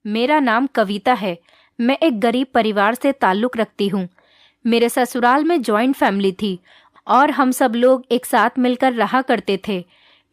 मेरा नाम कविता है। मैं एक गरीब परिवार से ताल्लुक़ रखती हूँ। मेरे ससुराल में जॉइंट फैमिली थी और हम सब लोग एक साथ मिलकर रहा करते थे।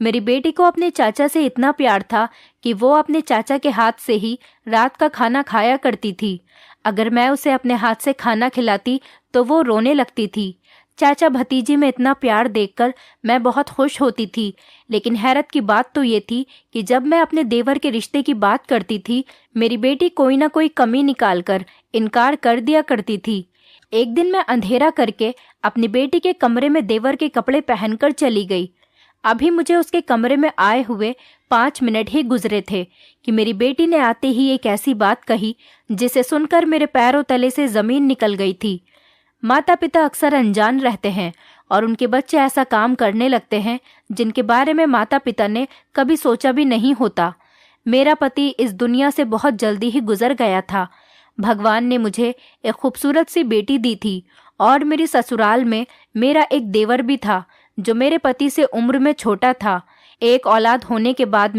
मेरी बेटी को अपने चाचा से इतना प्यार था कि वो अपने चाचा के हाथ से ही रात का खाना खाया करती थी। अगर मैं उसे अपने हाथ से खाना खिलाती तो वो रोने लगती थी। चाचा भतीजी में इतना प्यार देखकर मैं बहुत खुश होती थी, लेकिन हैरत की बात तो ये थी कि जब मैं अपने देवर के रिश्ते की बात करती थी, मेरी बेटी कोई ना कोई कमी निकालकर इनकार कर दिया करती थी। एक दिन मैं अंधेरा करके अपनी बेटी के कमरे में देवर के कपड़े पहनकर चली गई। अभी मुझे उसके कमरे में आए हुए 5 मिनट ही गुजरे थे कि मेरी बेटी ने आते ही एक ऐसी बात कही जिसे सुनकर मेरे पैरों तले से जमीन निकल गई थी। माता पिता अक्सर अनजान रहते हैं और उनके बच्चे ऐसा काम करने लगते हैं जिनके बारे में माता पिता ने कभी सोचा भी नहीं होता। मेरा पति इस दुनिया से बहुत जल्दी ही गुजर गया था। भगवान ने मुझे एक खूबसूरत सी बेटी दी थी और मेरी ससुराल में मेरा एक देवर भी था जो मेरे पति से उम्र में छोटा था। एक औलाद होने के बाद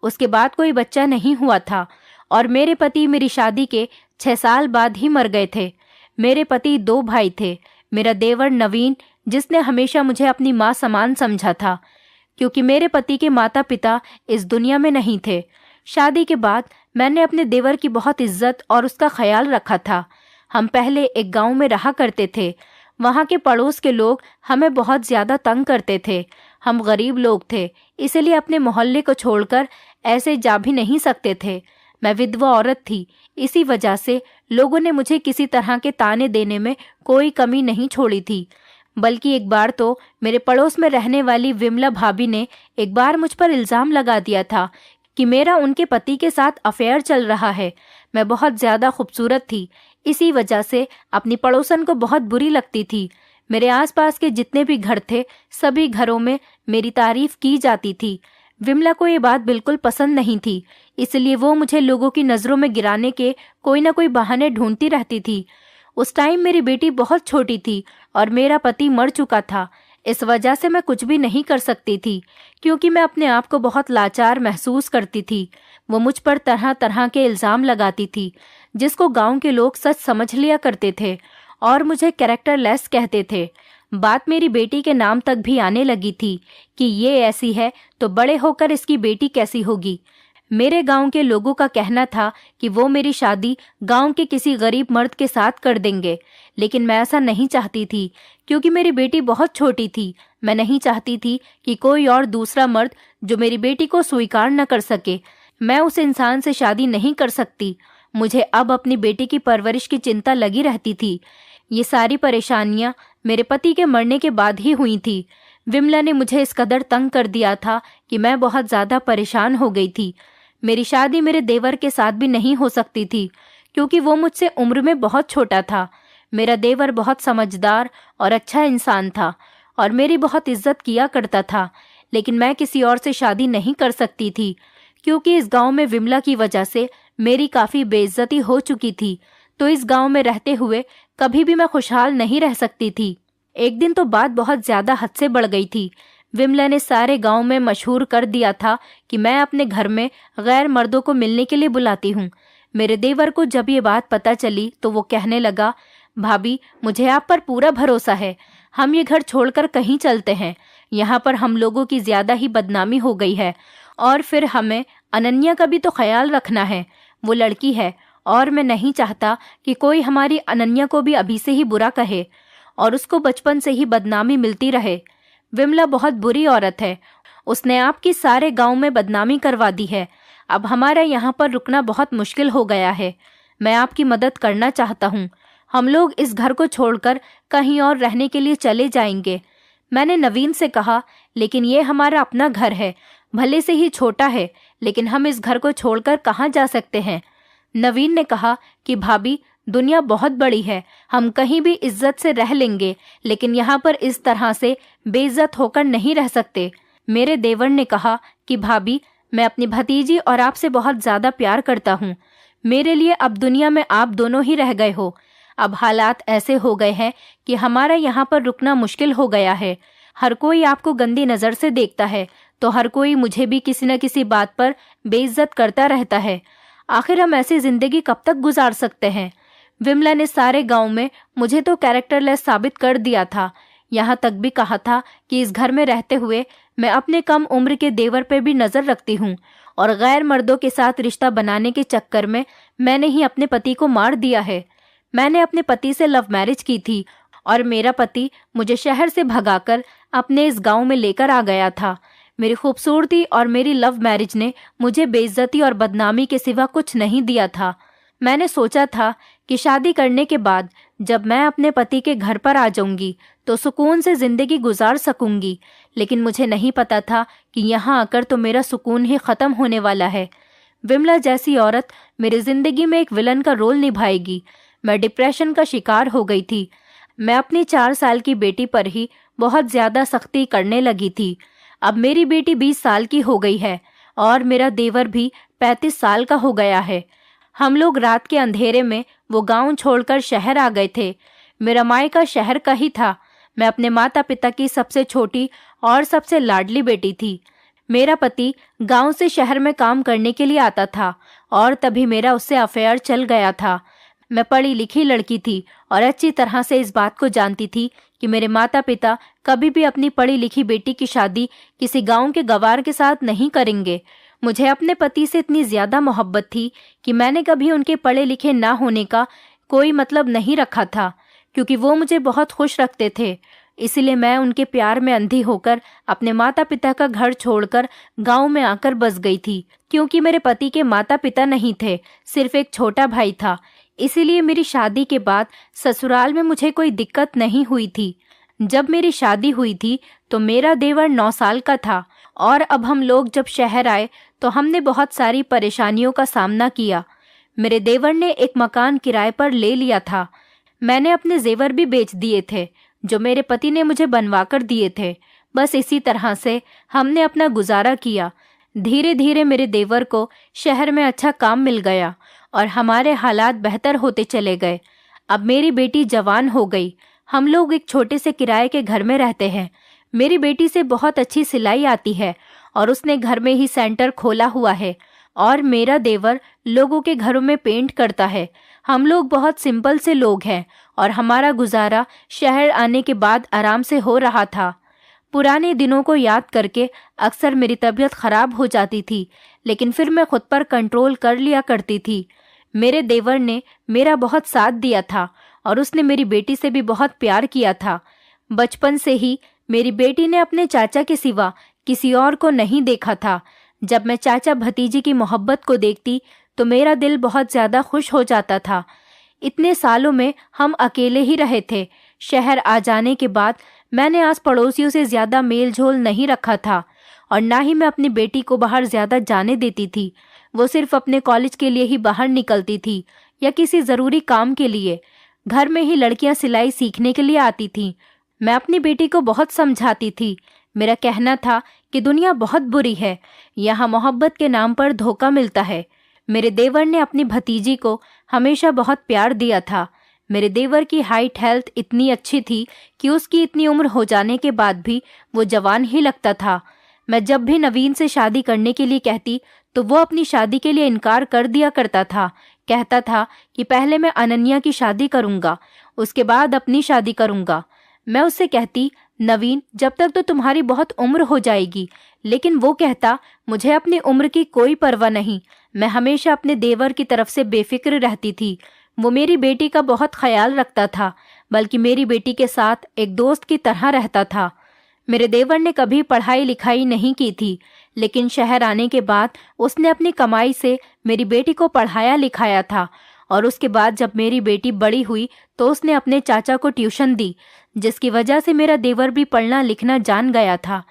उसके बाद कोई बच्चा नहीं हुआ था और मेरे पति मेरी शादी के 6 साल बाद ही मर गए थे। मेरे पति 2 भाई थे। मेरा देवर नवीन, जिसने हमेशा मुझे अपनी माँ समान समझा था, क्योंकि मेरे पति के माता पिता इस दुनिया में नहीं थे। शादी के बाद मैंने अपने देवर की बहुत इज्जत और उसका ख्याल रखा था। हम पहले एक गांव में रहा करते थे। वहाँ के पड़ोस के लोग हमें बहुत ज़्यादा तंग करते थे। हम गरीब लोग थे, इसलिए अपने मोहल्ले को छोड़कर ऐसे जा भी नहीं सकते थे। मैं विधवा औरत थी, इसी वजह से लोगों ने मुझे किसी तरह के ताने देने में कोई कमी नहीं छोड़ी थी। बल्कि एक बार तो मेरे पड़ोस में रहने वाली विमला भाभी ने एक बार मुझ पर इल्ज़ाम लगा दिया था कि मेरा उनके पति के साथ अफेयर चल रहा है। मैं बहुत ज़्यादा खूबसूरत थी, इसी वजह से अपनी पड़ोसन को बहुत बुरी लगती थी। मेरे आसपास के जितने भी घर थे, सभी घरों में मेरी तारीफ की जाती थी। विमला को ये बात बिल्कुल पसंद नहीं थी, इसलिए वो मुझे लोगों की नज़रों में गिराने के कोई ना कोई बहाने ढूंढती रहती थी। उस टाइम मेरी बेटी बहुत छोटी थी और मेरा पति मर चुका था। इस वजह से मैं कुछ भी नहीं कर सकती थी, क्योंकि मैं अपने आप को बहुत लाचार महसूस करती थी। वो मुझ पर तरह तरह के इल्ज़ाम लगाती थी, जिसको गांव के लोग सच समझ लिया करते थे और मुझे कैरेक्टरलेस कहते थे। बात मेरी बेटी के नाम तक भी आने लगी थी कि ये ऐसी है तो बड़े होकर इसकी बेटी कैसी होगी। मेरे गांव के लोगों का कहना था कि वो मेरी शादी गांव के किसी गरीब मर्द के साथ कर देंगे, लेकिन मैं ऐसा नहीं चाहती थी, क्योंकि मेरी बेटी बहुत छोटी थी। मैं नहीं चाहती थी कि कोई और दूसरा मर्द जो मेरी बेटी को स्वीकार न कर सके, मैं उस इंसान से शादी नहीं कर सकती। मुझे अब अपनी बेटी की परवरिश की चिंता लगी रहती थी। ये सारी परेशानियां मेरे पति के मरने के बाद ही हुई थी। विमला ने मुझे इस कदर तंग कर दिया था कि मैं बहुत ज़्यादा परेशान हो गई थी। मेरी शादी मेरे देवर के साथ भी नहीं हो सकती थी, क्योंकि वो मुझसे उम्र में बहुत छोटा था। मेरा देवर बहुत समझदार और अच्छा इंसान था और मेरी बहुत इज्जत किया करता था, लेकिन मैं किसी और से शादी नहीं कर सकती थी, क्योंकि इस गांव में विमला की वजह से मेरी काफ़ी बेइज्जती हो चुकी थी। तो इस गांव में रहते हुए कभी भी मैं खुशहाल नहीं रह सकती थी। एक दिन तो बात बहुत ज़्यादा हद से बढ़ गई थी। विमला ने सारे गांव में मशहूर कर दिया था कि मैं अपने घर में गैर मर्दों को मिलने के लिए बुलाती हूँ। मेरे देवर को जब ये बात पता चली तो वो कहने लगा, भाभी, मुझे आप पर पूरा भरोसा है। हम ये घर छोड़कर कहीं चलते हैं। यहाँ पर हम लोगों की ज़्यादा ही बदनामी हो गई है, और फिर हमें अनन्या का भी तो ख्याल रखना है। वो लड़की है और मैं नहीं चाहता कि कोई हमारी अनन्या को भी अभी से ही बुरा कहे और उसको बचपन से ही बदनामी मिलती रहे। विमला बहुत बुरी औरत है। उसने आपकी सारे गांव में बदनामी करवा दी है। अब हमारा यहाँ पर रुकना बहुत मुश्किल हो गया है। मैं आपकी मदद करना चाहता हूँ। हम लोग इस घर को छोड़कर कहीं और रहने के लिए चले जाएंगे। मैंने नवीन से कहा, लेकिन ये हमारा अपना घर है, भले से ही छोटा है, लेकिन हम इस घर को छोड़कर कहाँ जा सकते हैं। नवीन ने कहा कि भाभी, दुनिया बहुत बड़ी है, हम कहीं भी इज्जत से रह लेंगे, लेकिन यहाँ पर इस तरह से बेइज्जत होकर नहीं रह सकते। मेरे देवर ने कहा कि भाभी, मैं अपनी भतीजी और आपसे बहुत ज़्यादा प्यार करता हूँ। मेरे लिए अब दुनिया में आप दोनों ही रह गए हो। अब हालात ऐसे हो गए हैं कि हमारा यहाँ पर रुकना मुश्किल हो गया है। हर कोई आपको गंदी नज़र से देखता है, तो हर कोई मुझे भी किसी न किसी बात पर बेइज्जत करता रहता है। आखिर हम ऐसी जिंदगी कब तक गुजार सकते हैं? विमला ने सारे गांव में मुझे तो कैरेक्टरलेस साबित कर दिया था। यहाँ तक भी कहा था कि इस घर में रहते हुए मैं अपने कम उम्र के देवर पे भी नजर रखती हूँ और गैर मर्दों के साथ रिश्ता बनाने के चक्कर में मैंने ही अपने पति को मार दिया है। मैंने अपने पति से लव मैरिज की थी और मेरा पति मुझे शहर से भगाकर अपने इस गांव में लेकर आ गया था। मेरी खूबसूरती और मेरी लव मैरिज ने मुझे बेइज्जती और बदनामी के सिवा कुछ नहीं दिया था। मैंने सोचा था कि शादी करने के बाद जब मैं अपने पति के घर पर आ जाऊंगी तो सुकून से जिंदगी गुजार सकूंगी, लेकिन मुझे नहीं पता था कि यहाँ आकर तो मेरा सुकून ही खत्म होने वाला है। विमला जैसी औरत मेरी जिंदगी में एक विलन का रोल निभाएगी। मैं डिप्रेशन का शिकार हो गई थी। मैं अपनी 4 साल की बेटी पर ही बहुत ज्यादा सख्ती करने लगी थी। अब मेरी बेटी 20 साल की हो गई है और मेरा देवर भी 35 साल का हो गया है। हम लोग रात के अंधेरे में वो गांव छोड़कर शहर आ गए थे। मेरा मायका शहर का ही था। मैं अपने माता पिता की सबसे छोटी और सबसे लाडली बेटी थी। मेरा पति गांव से शहर में काम करने के लिए आता था और तभी मेरा उससे अफेयर चल गया था। मैं पढ़ी लिखी लड़की थी और अच्छी तरह से इस बात को जानती थी कि मेरे माता पिता कभी भी अपनी पढ़ी लिखी बेटी की शादी किसी गांव के गवार के साथ नहीं करेंगे। मुझे अपने पति से इतनी ज्यादा मोहब्बत थी कि मैंने कभी उनके पढ़े लिखे ना होने का कोई मतलब नहीं रखा था, क्योंकि वो मुझे बहुत खुश रखते थे। इसलिए मैं उनके प्यार में अंधी होकर अपने माता पिता का घर छोड़कर गांव में आकर बस गई थी। क्योंकि मेरे पति के माता पिता नहीं थे, सिर्फ एक छोटा भाई था। इसीलिए मेरी शादी के बाद ससुराल में मुझे कोई दिक्कत नहीं हुई थी। जब मेरी शादी हुई थी तो मेरा देवर 9 साल का था और अब हम लोग जब शहर आए तो हमने बहुत सारी परेशानियों का सामना किया। मेरे देवर ने एक मकान किराए पर ले लिया था। मैंने अपने जेवर भी बेच दिए थे जो मेरे पति ने मुझे बनवा कर दिए थे। बस इसी तरह से हमने अपना गुजारा किया। धीरे धीरे मेरे देवर को शहर में अच्छा काम मिल गया और हमारे हालात बेहतर होते चले गए। अब मेरी बेटी जवान हो गई। हम लोग एक छोटे से किराए के घर में रहते हैं। मेरी बेटी से बहुत अच्छी सिलाई आती है और उसने घर में ही सेंटर खोला हुआ है और मेरा देवर लोगों के घरों में पेंट करता है। हम लोग बहुत सिंपल से लोग हैं और हमारा गुजारा शहर आने के बाद आराम से हो रहा था। पुराने दिनों को याद करके अक्सर मेरी तबीयत खराब हो जाती थी, लेकिन फिर मैं खुद पर कंट्रोल कर लिया करती थी। मेरे देवर ने मेरा बहुत साथ दिया था और उसने मेरी बेटी से भी बहुत प्यार किया था। बचपन से ही मेरी बेटी ने अपने चाचा के सिवा किसी और को नहीं देखा था। जब मैं चाचा भतीजी की मोहब्बत को देखती तो मेरा दिल बहुत ज्यादा खुश हो जाता था। इतने सालों में हम अकेले ही रहे थे। शहर आ जाने के बाद मैंने आस पड़ोसियों से ज्यादा मेल झोल नहीं रखा था और ना ही मैं अपनी बेटी को बाहर ज्यादा जाने देती थी। वो सिर्फ अपने कॉलेज के लिए ही बाहर निकलती थी या किसी जरूरी काम के लिए। घर में ही लड़कियां सिलाई सीखने के लिए आती थीं। मैं अपनी बेटी को बहुत समझाती थी। मेरा कहना था कि दुनिया बहुत बुरी है, यहाँ मोहब्बत के नाम पर धोखा मिलता है। मेरे देवर ने अपनी भतीजी को हमेशा बहुत प्यार दिया था। मेरे देवर की हाइट हेल्थ इतनी अच्छी थी कि उसकी इतनी उम्र हो जाने के बाद भी वो जवान ही लगता था। मैं जब भी नवीन से शादी करने के लिए कहती तो वो अपनी शादी के लिए इनकार कर दिया करता था। कहता था कि पहले मैं अनन्या की शादी करूंगा, उसके बाद अपनी शादी करूंगा। मैं उससे कहती, नवीन जब तक तो तुम्हारी बहुत उम्र हो जाएगी, लेकिन वो कहता, मुझे अपनी उम्र की कोई परवाह नहीं। मैं हमेशा अपने देवर की तरफ से बेफिक्र रहती थी। वो मेरी बेटी का बहुत ख्याल रखता था, बल्कि मेरी बेटी के साथ एक दोस्त की तरह रहता था। मेरे देवर ने कभी पढ़ाई लिखाई नहीं की थी, लेकिन शहर आने के बाद उसने अपनी कमाई से मेरी बेटी को पढ़ाया लिखाया था और उसके बाद जब मेरी बेटी बड़ी हुई तो उसने अपने चाचा को ट्यूशन दी, जिसकी वजह से मेरा देवर भी पढ़ना लिखना जान गया था।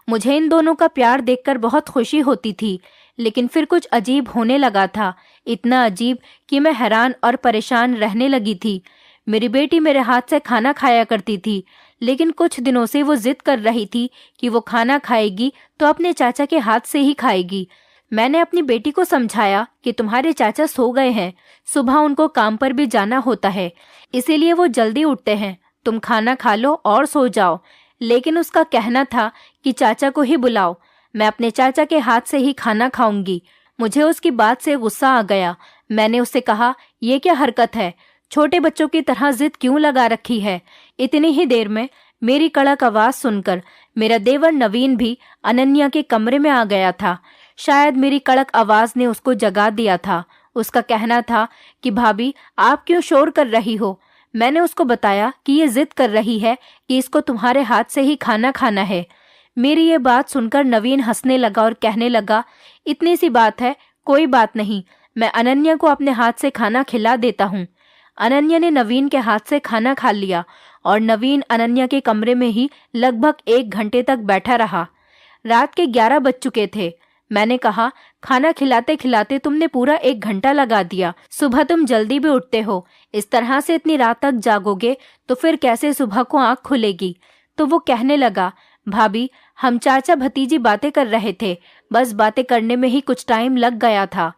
मुझे इन दोनों का प्यार देखकर बहुत खुशी होती थी, लेकिन फिर कुछ अजीब होने लगा था। इतना अजीब कि मैं हैरान और परेशान रहने लगी थी। मेरी बेटी मेरे हाथ से खाना खाया करती थी, लेकिन कुछ दिनों से वो जिद कर रही थी कि वो खाना खाएगी तो अपने चाचा के हाथ से ही खाएगी। मैंने अपनी बेटी को समझाया कि तुम्हारे चाचा सो गए हैं, सुबह उनको काम पर भी जाना होता है, इसीलिए वो जल्दी उठते हैं, तुम खाना खा लो और सो जाओ। लेकिन उसका कहना था कि चाचा को ही बुलाओ, मैं अपने चाचा के हाथ से ही खाना खाऊंगी। मुझे उसकी बात से गुस्सा आ गया। मैंने उससे कहा, ये क्या हरकत है? छोटे बच्चों की तरह जिद क्यों लगा रखी है? इतनी ही देर में मेरी कड़क आवाज सुनकर मेरा देवर नवीन भी अनन्या के कमरे में आ गया था। शायद मेरी कड़क आवाज ने उसको जगा दिया था। उसका कहना था कि भाभी, आप क्यों शोर कर रही हो? मैंने उसको बताया कि ये जिद कर रही है कि इसको तुम्हारे हाथ से ही खाना खाना है। मेरी ये बात सुनकर नवीन हंसने लगा और कहने लगा, इतनी सी बात है, कोई बात नहीं, मैं अनन्या को अपने हाथ से खाना खिला देता हूँ। अनन्या ने नवीन के हाथ से खाना खा लिया और नवीन अनन्या के कमरे में ही लगभग 1 घंटे तक बैठा रहा। रात के 11 बज चुके थे। मैंने कहा, खाना खिलाते खिलाते तुमने पूरा 1 घंटा लगा दिया। सुबह तुम जल्दी भी उठते हो, इस तरह से इतनी रात तक जागोगे तो फिर कैसे सुबह को आंख खुलेगी? तो वो कहने लगा, भाभी, हम चाचा भतीजी बातें कर रहे थे, बस बातें करने में ही कुछ टाइम लग गया था।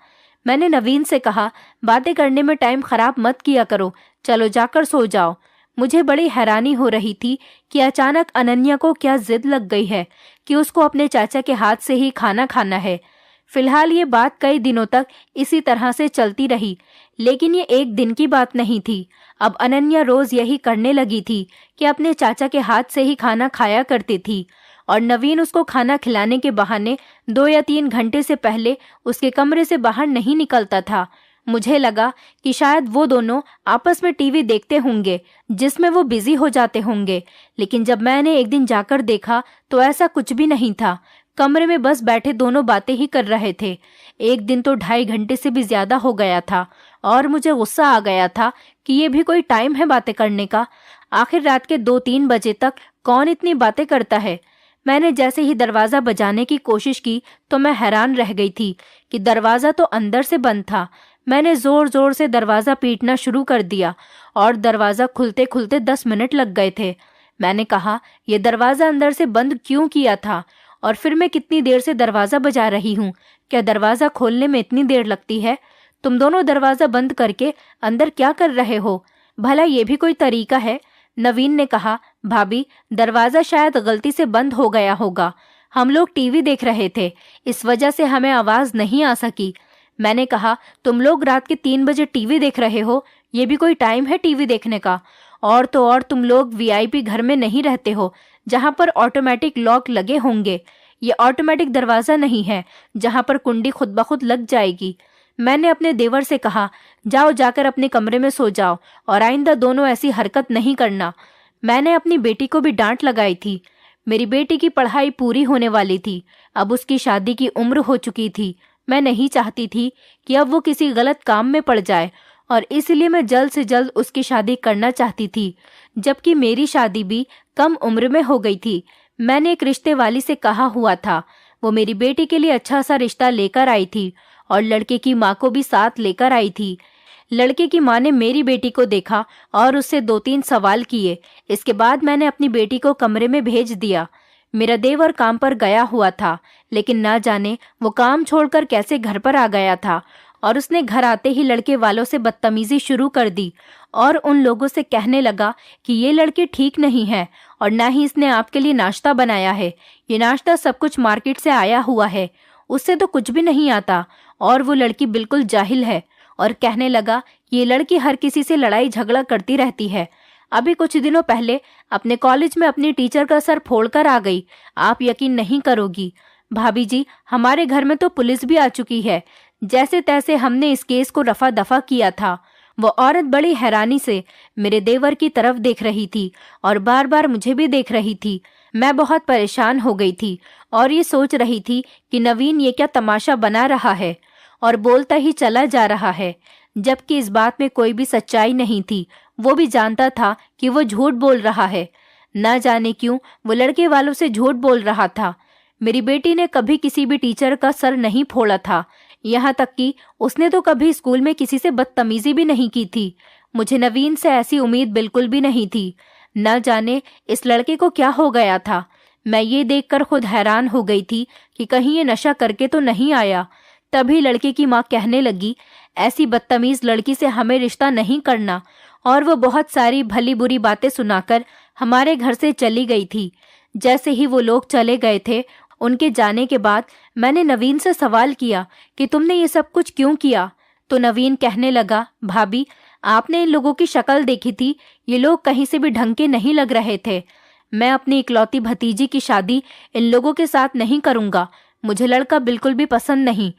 मैंने नवीन से कहा, बातें करने में टाइम खराब मत किया करो, चलो जाकर सो जाओ। मुझे बड़ी हैरानी हो रही थी कि अचानक अनन्या को क्या जिद लग गई है कि उसको अपने चाचा के हाथ से ही खाना खाना है। फिलहाल ये बात कई दिनों तक इसी तरह से चलती रही, लेकिन ये एक दिन की बात नहीं थी। अब अनन्या रोज यही करने लगी थी कि अपने चाचा के हाथ से ही खाना खाया करती थी और नवीन उसको खाना खिलाने के बहाने 2 या 3 घंटे से पहले उसके कमरे से बाहर नहीं निकलता था। मुझे लगा कि शायद वो दोनों आपस में टीवी देखते होंगे जिसमें वो बिजी हो जाते होंगे, लेकिन जब मैंने एक दिन जाकर देखा तो ऐसा कुछ भी नहीं था। कमरे में बस बैठे दोनों बातें ही कर रहे थे। एक दिन तो 2.5 घंटे से भी ज्यादा हो गया था और मुझे गुस्सा आ गया था कि ये भी कोई टाइम है बातें करने का? आखिर रात के 2-3 बजे तक कौन इतनी बातें करता है? मैंने जैसे ही दरवाजा बजाने की कोशिश की तो मैं हैरान रह गई थी कि दरवाजा तो अंदर से बंद था। मैंने जोर जोर से दरवाजा पीटना शुरू कर दिया और दरवाजा खुलते खुलते 10 मिनट लग गए थे। मैंने कहा, यह दरवाजा अंदर से बंद क्यों किया था? और फिर मैं कितनी देर से दरवाजा बजा रही हूँ? क्या दरवाजा खोलने में इतनी देर लगती है? तुम दोनों दरवाजा बंद करके अंदर क्या कर रहे हो? भला ये भी कोई तरीका है? नवीन ने कहा, भाभी, दरवाजा शायद गलती से बंद हो गया होगा। हम लोग टीवी देख रहे थे, इस वजह से हमें आवाज नहीं आ सकी। मैंने कहा, तुम लोग रात के 3 बजे टीवी देख रहे हो? ये भी कोई टाइम है टीवी देखने का? और तो और तुम लोग वीआईपी घर में नहीं रहते हो जहां पर ऑटोमेटिक लॉक लगे होंगे। ये ऑटोमेटिक दरवाजा नहीं है जहां पर कुंडी खुद ब खुद लग जाएगी। मैंने अपने देवर से कहा, जाओ जाकर अपने कमरे में सो जाओ और आइंदा दोनों ऐसी हरकत नहीं करना। मैंने अपनी बेटी को भी डांट लगाई थी। मेरी बेटी की पढ़ाई पूरी होने वाली थी, अब उसकी शादी की उम्र हो चुकी थी। मैं नहीं चाहती थी कि अब वो किसी गलत काम में पड़ जाए और इसलिए मैं जल्द से जल्द उसकी शादी करना चाहती थी, जबकि मेरी शादी भी कम उम्र में हो गई थी। मैंने एक रिश्ते वाली से कहा हुआ था, वो मेरी बेटी के लिए अच्छा सा रिश्ता लेकर आई थी और लड़के की माँ को भी साथ लेकर आई थी। लड़के की माँ ने मेरी बेटी को देखा और उससे 2-3 सवाल किए। इसके बाद मैंने अपनी बेटी को कमरे में भेज दिया। मेरा देवर काम पर गया हुआ था, लेकिन ना जाने वो काम छोड़कर कैसे घर पर आ गया था और उसने घर आते ही लड़के वालों से बदतमीजी शुरू कर दी और उन लोगों से कहने लगा कि ये लड़के ठीक नहीं है और ना ही इसने आपके लिए नाश्ता बनाया है। ये नाश्ता सब कुछ मार्केट से आया हुआ है, उससे तो कुछ भी नहीं आता और वो लड़की बिल्कुल जाहिल है। और कहने लगा, ये लड़की हर किसी से लड़ाई झगड़ा करती रहती है। अभी कुछ दिनों पहले अपने कॉलेज में अपनी टीचर का सर फोड़कर आ गई। आप यकीन नहीं करोगी भाभी जी, हमारे घर में तो पुलिस भी आ चुकी है। जैसे तैसे हमने इस केस को रफा दफा किया था। वो औरत बड़ी हैरानी से मेरे देवर की तरफ देख रही थी और बार बार मुझे भी देख रही थी। मैं बहुत परेशान हो गई थी और ये सोच रही थी कि नवीन ये क्या तमाशा बना रहा है और बोलता ही चला जा रहा है, जबकि इस बात में कोई भी सच्चाई नहीं थी। वो भी जानता था कि वो झूठ बोल रहा है। न जाने क्यों वो लड़के वालों से झूठ बोल रहा था। मेरी बेटी ने कभी किसी भी टीचर का सर नहीं फोड़ा था, यहाँ तक कि उसने तो कभी स्कूल में किसी से बदतमीजी भी नहीं की थी। मुझे नवीन से ऐसी उम्मीद बिल्कुल भी नहीं थी। न जाने इस लड़के को क्या हो गया था। मैं ये देखकर खुद हैरान हो गई थी कि कहीं ये नशा करके तो नहीं आया। तभी लड़के की माँ कहने लगी, ऐसी बदतमीज लड़की से हमें रिश्ता नहीं करना, और वो बहुत सारी भली बुरी बातें सुनाकर हमारे घर से चली गई थी। जैसे ही वो लोग चले गए थे, उनके जाने के बाद मैंने नवीन से सवाल किया कि तुमने ये सब कुछ क्यों किया? तो नवीन कहने लगा, भाभी आपने इन लोगों की शक्ल देखी थी, ये लोग कहीं से भी ढंग के नहीं लग रहे थे। मैं अपनी इकलौती भतीजी की शादी इन लोगों के साथ नहीं करूंगा। मुझे लड़का बिल्कुल भी पसंद नहीं।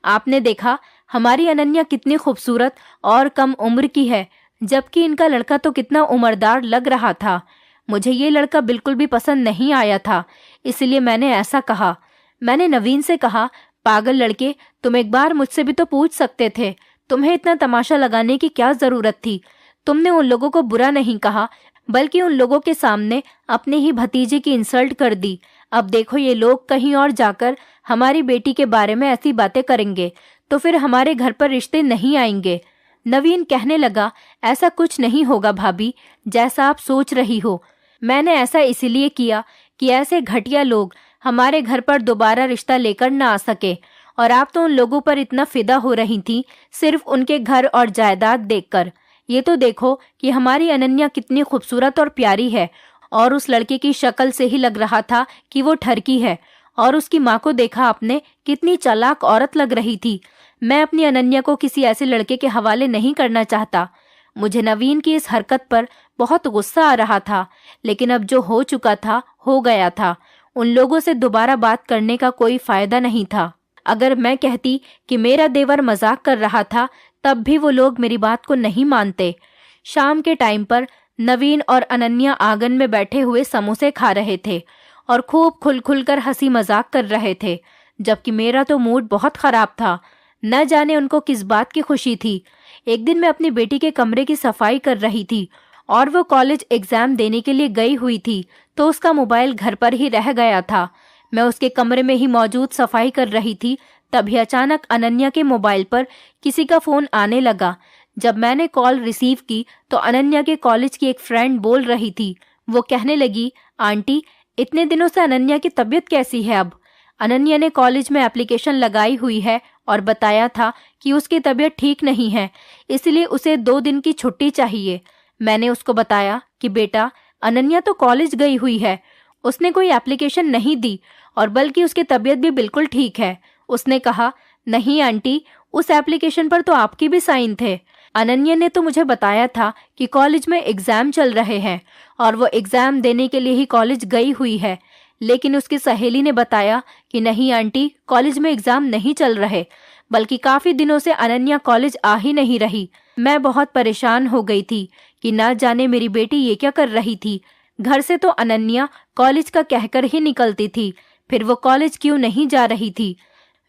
आपने देखा हमारी अनन्या कितनी खूबसूरत और कम उम्र की है, जबकि इनका लड़का तो कितना उम्रदार लग रहा था। मुझे ये लड़का बिल्कुल भी पसंद नहीं आया था, इसलिए मैंने ऐसा कहा। मैंने नवीन से कहा, पागल लड़के, तुम एक बार मुझसे भी तो पूछ सकते थे। तुम्हें इतना तमाशा लगाने की क्या जरूरत थी? तुमने उन लोगों को बुरा नहीं कहा, बल्कि उन लोगों के सामने अपने ही भतीजे की इंसल्ट कर दी। अब देखो ये लोग कहीं और जाकर हमारी बेटी के बारे में ऐसी बातें करेंगे तो फिर हमारे घर पर रिश्ते नहीं आएंगे। नवीन कहने लगा, ऐसा कुछ नहीं होगा भाभी, जैसा आप सोच रही हो। मैंने ऐसा इसलिए किया कि ऐसे घटिया लोग हमारे घर पर दोबारा रिश्ता लेकर ना आ सके, और आप तो उन लोगों पर इतना फिदा हो रही थी सिर्फ उनके घर और जायदाद देखकर। ये तो देखो कि हमारी अनन्या कितनी खूबसूरत और प्यारी है, और उस लड़के की शक्ल से ही लग रहा था कि वो ठरकी है। और उसकी माँ को देखा आपने, कितनी चालाक औरत लग रही थी। मैं अपनी अनन्या को किसी ऐसे लड़के के हवाले नहीं करना चाहता। मुझे नवीन की इस हरकत पर बहुत गुस्सा आ रहा था, लेकिन अब जो हो चुका था हो गया था। उन लोगों से दोबारा बात करने का कोई फायदा नहीं था। अगर मैं कहती कि मेरा देवर मजाक कर रहा था, तब भी वो लोग मेरी बात को नहीं मानते। शाम के टाइम पर नवीन और अनन्या आंगन में बैठे हुए समोसे खा रहे थे और खूब खुल खुलकर हंसी मजाक कर रहे थे, जबकि मेरा तो मूड बहुत खराब था। न जाने उनको किस बात की खुशी थी। एक दिन मैं अपनी बेटी के कमरे की सफाई कर रही थी और वो कॉलेज एग्जाम देने के लिए गई हुई थी, तो उसका मोबाइल घर पर ही रह गया था। मैं उसके कमरे में ही मौजूद सफाई कर रही थी, तभी अचानक अनन्या के मोबाइल पर किसी का फोन आने लगा। जब मैंने कॉल रिसीव की तो अनन्या के कॉलेज की एक फ्रेंड बोल रही थी। वो कहने लगी, आंटी इतने दिनों से अनन्या की तबीयत कैसी है अब? अनन्या ने कॉलेज में एप्लीकेशन लगाई हुई है और बताया था कि उसकी तबीयत ठीक नहीं है, इसलिए उसे 2 दिन की छुट्टी चाहिए। मैंने उसको बताया कि बेटा, अनन्या तो कॉलेज गई हुई है, उसने कोई एप्लीकेशन नहीं दी, और बल्कि उसकी तबीयत भी बिल्कुल ठीक है। उसने कहा, नहीं आंटी, उस एप्लीकेशन पर तो आपकी भी साइन थे। अनन्या ने तो मुझे बताया था कि कॉलेज में एग्जाम चल रहे हैं और वो एग्जाम देने के लिए ही कॉलेज गई हुई है, लेकिन उसकी सहेली ने बताया कि नहीं आंटी, कॉलेज में एग्जाम नहीं चल रहे, बल्कि काफी दिनों से अनन्या कॉलेज आ ही नहीं रही। मैं बहुत परेशान हो गई थी कि ना जाने मेरी बेटी ये क्या कर रही थी। घर से तो अनन्या कॉलेज का कहकर ही निकलती थी, फिर वो कॉलेज क्यों नहीं जा रही थी?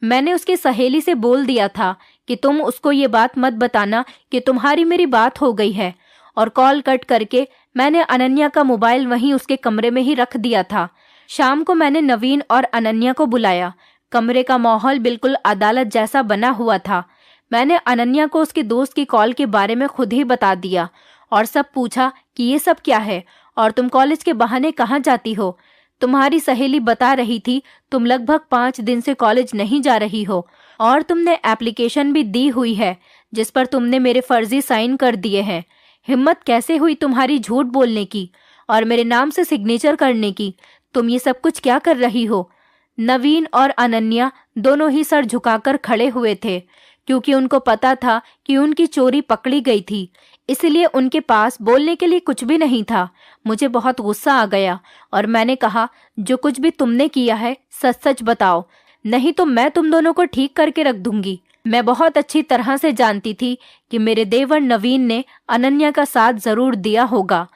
मैंने उसकी सहेली से बोल दिया था कि तुम उसको ये बात मत बताना कि तुम्हारी मेरी बात हो गई है, और कॉल कट करके मैंने अनन्या का मोबाइल वहीं उसके कमरे में ही रख दिया था। शाम को मैंने नवीन और अनन्या को बुलाया। कमरे का माहौल बिल्कुल अदालत जैसा बना हुआ था। मैंने अनन्या को उसके दोस्त की कॉल के बारे में खुद ही बता दिया और सब पूछा कि ये सब क्या है और तुम कॉलेज के बहाने कहाँ जाती हो। तुम्हारी सहेली बता रही थी तुम लगभग 5 दिन से कॉलेज नहीं जा रही हो, और तुमने एप्लीकेशन भी दी हुई है जिस पर तुमने मेरे फर्जी साइन कर दिए हैं। हिम्मत कैसे हुई तुम्हारी झूठ बोलने की और मेरे नाम से सिग्नेचर करने की? तुम ये सब कुछ क्या कर रही हो? नवीन और अनन्या दोनों ही सर झुकाकर खड़े हुए थे, क्योंकि उनको पता था कि उनकी चोरी पकड़ी गई थी, इसलिए उनके पास बोलने के लिए कुछ भी नहीं था। मुझे बहुत गुस्सा आ गया और मैंने कहा, जो कुछ भी तुमने किया है सच सच बताओ, नहीं तो मैं तुम दोनों को ठीक करके रख दूंगी। मैं बहुत अच्छी तरह से जानती थी कि मेरे देवर नवीन ने अनन्या का साथ जरूर दिया होगा।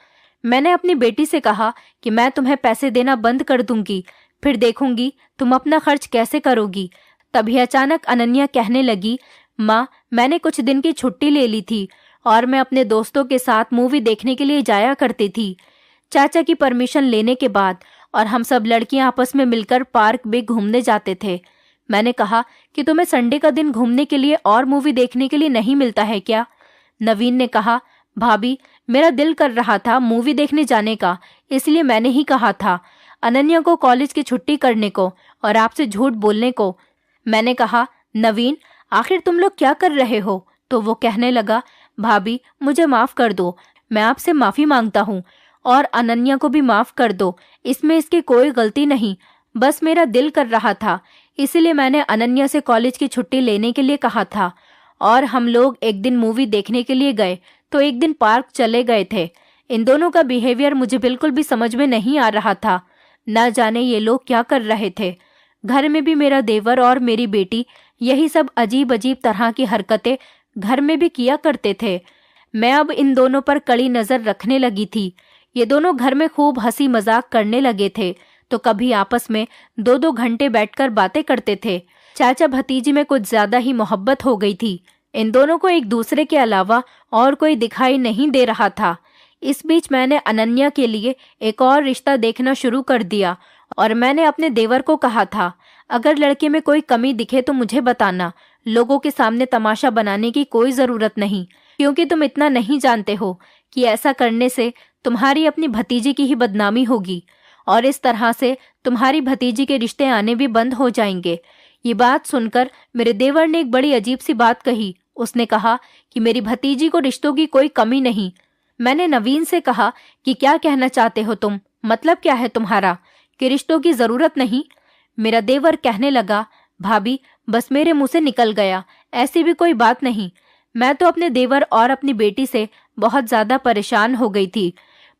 मैंने अपनी बेटी से कहा कि मैं तुम्हें पैसे देना बंद कर दूंगी, फिर देखूंगी तुम अपना खर्च कैसे करोगी। तभी अचानक अनन्या कहने लगी, माँ, मैंने कुछ दिन की छुट्टी ले ली थी और मैं अपने दोस्तों के साथ मूवी देखने के लिए जाया करती थी। चाचा की परमिशन लेने के बाद और हम सब लड़कियां आपस में मिलकर पार्क में घूमने जाते थे। मैंने कहा कि तुम्हें संडे का दिन घूमने के लिए और मूवी देखने के लिए नहीं मिलता है क्या? नवीन ने कहा, भाभी, मेरा दिल कर रहा था मूवी देखने जाने का, इसलिए मैंने ही कहा था अनन्या को कॉलेज की छुट्टी करने को और आपसे झूठ बोलने को। मैंने कहा, नवीन, आखिर तुम लोग क्या कर रहे हो? तो वो कहने लगा, भाभी, मुझे माफ कर दो, मैं आपसे माफी मांगता हूँ, और अनन्या को भी माफ कर दो, इसमें इसकी कोई गलती नहीं, बस मेरा दिल कर रहा था इसीलिए मैंने अनन्या से कॉलेज की छुट्टी लेने के लिए कहा था और हम लोग एक दिन मूवी देखने के लिए गए तो एक दिन पार्क चले गए थे। इन दोनों का बिहेवियर मुझे बिल्कुल भी समझ में नहीं आ रहा था। न जाने ये लोग क्या कर रहे थे। घर में भी मेरा देवर और मेरी बेटी यही सब अजीब अजीब तरह की हरकतें घर में भी किया करते थे। मैं अब इन दोनों पर कड़ी नजर रखने लगी थी। ये दोनों घर में खूब हंसी मजाक करने लगे थे तो कभी आपस में 2-2 घंटे बैठकर बातें करते थे। चाचा भतीजी में कुछ ज्यादा ही मोहब्बत हो गई थी। इन दोनों को एक दूसरे के अलावा और कोई दिखाई नहीं दे रहा था। इस बीच मैंने अनन्या के लिए एक और रिश्ता देखना शुरू कर दिया और मैंने अपने देवर को कहा था, अगर लड़के में कोई कमी दिखे तो मुझे बताना। लोगों के सामने तमाशा बनाने की कोई जरूरत नहीं, क्योंकि तुम इतना नहीं जानते हो कि ऐसा करने से तुम्हारी अपनी भतीजी की ही बदनामी होगी और इस तरह से तुम्हारी भतीजी के रिश्ते आने भी बंद हो जाएंगे। ये बात सुनकर मेरे देवर ने एक बड़ी अजीब सी बात कही। उसने कहा कि मेरी भतीजी को रिश्तों की कोई कमी नहीं। मैंने नवीन से कहा कि क्या कहना चाहते हो तुम, मतलब क्या है तुम्हारा कि रिश्तों की जरूरत नहीं। मेरा देवर कहने लगा, भाभी बस मेरे मुंह से निकल गया, ऐसी भी कोई बात नहीं। मैं तो अपने देवर और अपनी बेटी से बहुत ज्यादा परेशान हो गई थी।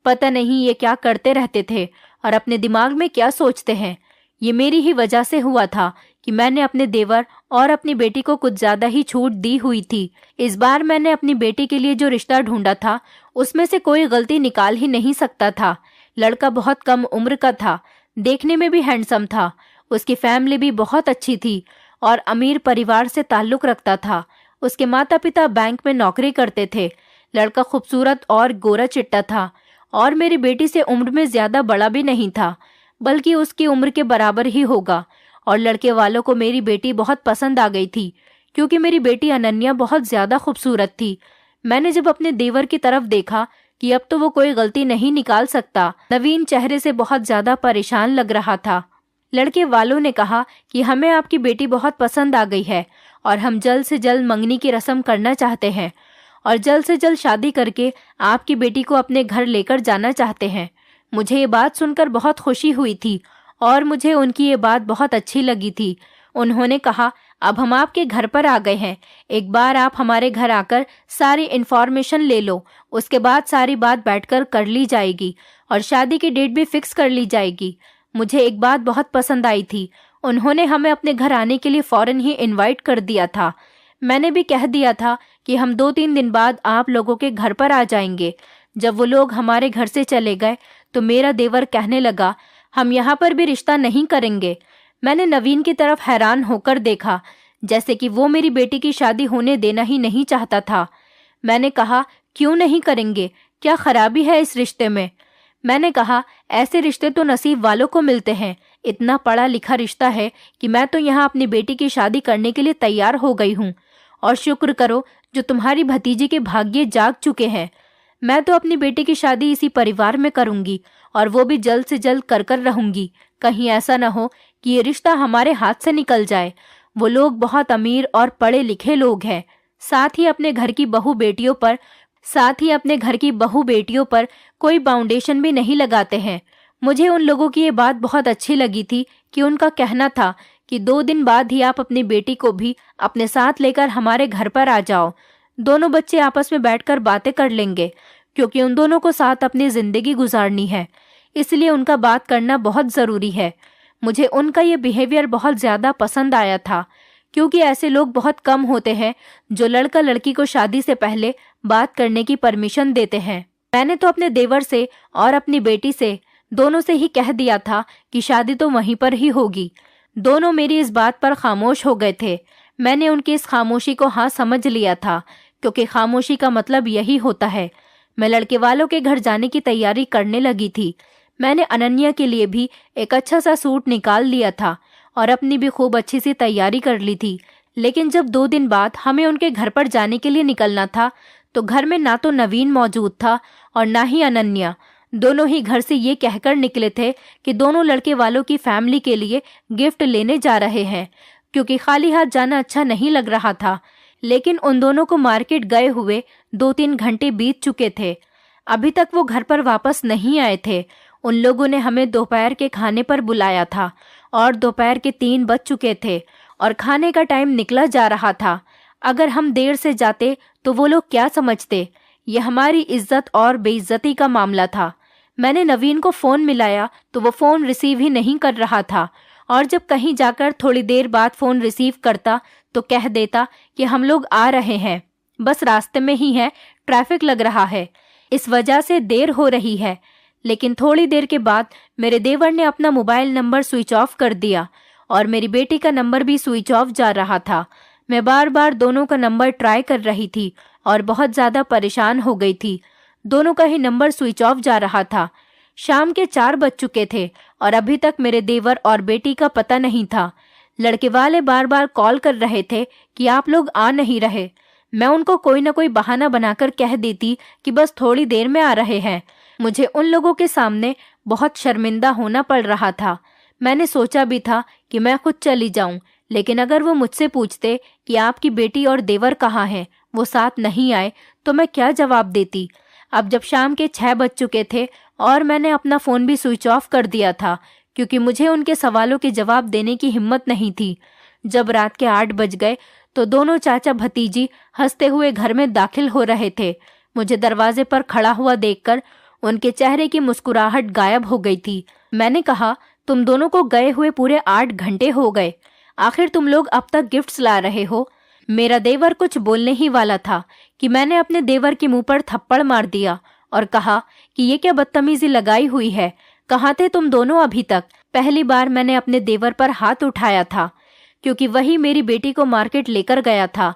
पता नहीं ये क्या करते रहते थे और अपने दिमाग में क्या सोचते हैं। ये मेरी ही वजह से हुआ था कि मैंने अपने देवर और अपनी बेटी को कुछ ज्यादा ही छूट दी हुई थी। इस बार मैंने अपनी बेटी के लिए जो रिश्ता ढूंढा था उसमें से कोई गलती निकाल ही नहीं सकता था। लड़का बहुत कम उम्र का था, देखने में भी हैंडसम था। उसकी फैमिली भी बहुत अच्छी थी और अमीर परिवार से ताल्लुक रखता था। उसके माता पिता बैंक में नौकरी करते थे। लड़का खूबसूरत और गोरा चिट्टा था और मेरी बेटी से उम्र में ज्यादा बड़ा भी नहीं था, बल्कि उसकी उम्र के बराबर ही होगा। और लड़के वालों को मेरी बेटी बहुत पसंद आ गई थी, क्योंकि मेरी बेटी अनन्या बहुत ज्यादा खूबसूरत थी। मैंने जब अपने देवर की तरफ देखा कि अब तो वो कोई गलती नहीं निकाल सकता, नवीन चेहरे से बहुत ज्यादा परेशान लग रहा था। लड़के वालों ने कहा कि हमें आपकी बेटी बहुत पसंद आ गई है और हम जल्द से जल्द मंगनी की रस्म करना चाहते हैं और जल्द से जल्द शादी करके आपकी बेटी को अपने घर लेकर जाना चाहते हैं। मुझे ये बात सुनकर बहुत खुशी हुई थी और मुझे उनकी ये बात बहुत अच्छी लगी थी। उन्होंने कहा, अब हम आपके घर पर आ गए हैं, एक बार आप हमारे घर आकर सारी इन्फॉर्मेशन ले लो, उसके बाद सारी बात बैठकर कर ली जाएगी और शादी की डेट भी फिक्स कर ली जाएगी। मुझे एक बात बहुत पसंद आई थी, उन्होंने हमें अपने घर आने के लिए फौरन ही इनवाइट कर दिया था। मैंने भी कह दिया था कि हम 2-3 दिन बाद आप लोगों के घर पर आ जाएंगे। जब वो लोग हमारे घर से चले गए तो मेरा देवर कहने लगा, हम यहाँ पर भी रिश्ता नहीं करेंगे। मैंने नवीन की तरफ हैरान होकर देखा, जैसे कि वो मेरी बेटी की शादी होने देना ही नहीं चाहता था। मैंने कहा, क्यों नहीं करेंगे, क्या खराबी है इस रिश्ते में? मैंने कहा, ऐसे रिश्ते तो नसीब वालों को मिलते हैं। इतना पढ़ा लिखा रिश्ता है कि मैं तो यहाँ अपनी बेटी की शादी करने के लिए तैयार हो गई हूँ और शुक्र करो जो तुम्हारी भतीजी के भाग्य जाग चुके हैं। मैं तो अपनी बेटी की शादी इसी परिवार में करूंगी और वो भी जल्द से जल्द कर रहूंगी। कहीं ऐसा न हो कि ये रिश्ता हमारे हाथ से निकल जाए। वो लोग बहुत अमीर और पढ़े लिखे लोग हैं, साथ ही अपने घर की बहू बेटियों पर कोई बाउंडेशन भी नहीं लगाते हैं। मुझे उन लोगों की ये बात बहुत अच्छी लगी थी कि उनका कहना था कि 2 दिन बाद ही आप अपनी बेटी को भी अपने साथ लेकर हमारे घर पर आ जाओ। दोनों बच्चे आपस में बैठकर बातें कर लेंगे, क्योंकि उन दोनों को साथ अपनी जिंदगी गुजारनी है, इसलिए उनका बात करना बहुत जरूरी है। मुझे उनका ये बिहेवियर बहुत ज्यादा पसंद आया था, क्योंकि ऐसे लोग बहुत कम होते हैं जो लड़का लड़की को शादी से पहले बात करने की परमिशन देते हैं। मैंने तो अपने देवर से और अपनी बेटी से दोनों से ही कह दिया था कि शादी तो वहीं पर ही होगी। दोनों मेरी इस बात पर खामोश हो गए थे। मैंने उनकी इस खामोशी को हाँ समझ लिया था, क्योंकि खामोशी का मतलब यही होता है। मैं लड़के वालों के घर जाने की तैयारी करने लगी थी। मैंने अनन्या के लिए भी एक अच्छा सा सूट निकाल लिया था और अपनी भी खूब अच्छी सी तैयारी कर ली थी। लेकिन जब 2 दिन बाद हमें उनके घर पर जाने के लिए निकलना था तो घर में ना तो नवीन मौजूद था और ना ही अनन्या। दोनों ही घर से ये कहकर निकले थे कि दोनों लड़के वालों की फैमिली के लिए गिफ्ट लेने जा रहे हैं, क्योंकि खाली हाथ जाना अच्छा नहीं लग रहा था। लेकिन उन दोनों को मार्केट गए हुए 2-3 घंटे बीत चुके थे। अभी तक वो घर पर वापस नहीं आए थे। उन लोगों ने हमें दोपहर के खाने पर बुलाया था और दोपहर के 3 बज चुके थे और खाने का टाइम निकला जा रहा था। अगर हम देर से जाते तो वो लोग क्या समझते? ये हमारी इज्जत और बेइज्जती का मामला था। मैंने नवीन को फ़ोन मिलाया तो वो फ़ोन रिसीव ही नहीं कर रहा था, और जब कहीं जाकर थोड़ी देर बाद फ़ोन रिसीव करता तो कह देता कि हम लोग आ रहे हैं, बस रास्ते में ही है, ट्रैफिक लग रहा है, इस वजह से देर हो रही है। लेकिन थोड़ी देर के बाद मेरे देवर ने अपना मोबाइल नंबर स्विच ऑफ कर दिया और मेरी बेटी का नंबर भी स्विच ऑफ जा रहा था। मैं बार बार दोनों का नंबर ट्राई कर रही थी और बहुत ज़्यादा परेशान हो गई थी। दोनों का ही नंबर स्विच ऑफ जा रहा था। शाम के 4 बज चुके थे और अभी तक मेरे देवर और बेटी का पता नहीं था। लड़के वाले बार बार कॉल कर रहे थे कि आप लोग आ नहीं रहे। मैं उनको कोई ना कोई बहाना बनाकर कह देती कि बस थोड़ी देर में आ रहे हैं। मुझे उन लोगों के सामने बहुत शर्मिंदा होना पड़ रहा था। मैंने सोचा भी था कि मैं खुद चली जाऊं, लेकिन अगर वो मुझसे पूछते कि आपकी बेटी और देवर कहाँ हैं, वो साथ नहीं आए, तो मैं क्या जवाब देती। अब जब शाम के 6 बज चुके थे और मैंने अपना फ़ोन भी स्विच ऑफ कर दिया था, क्योंकि मुझे उनके सवालों के जवाब देने की हिम्मत नहीं थी। जब रात के 8 बज गए तो दोनों चाचा भतीजी हंसते हुए घर में दाखिल हो रहे थे। मुझे दरवाजे पर खड़ा हुआ देखकर उनके चेहरे की मुस्कुराहट गायब हो गई थी। मैंने कहा, तुम दोनों को गए हुए पूरे 8 घंटे हो गए, आखिर तुम लोग अब तक गिफ्ट्स ला रहे हो? मेरा देवर कुछ बोलने ही वाला था कि मैंने अपने देवर के मुंह पर थप्पड़ मार दिया और कहा कि ये क्या बदतमीजी लगाई हुई है, कहाँ थे तुम दोनों अभी तक? पहली बार मैंने अपने देवर पर हाथ उठाया था, क्योंकि वही मेरी बेटी को मार्केट लेकर गया था।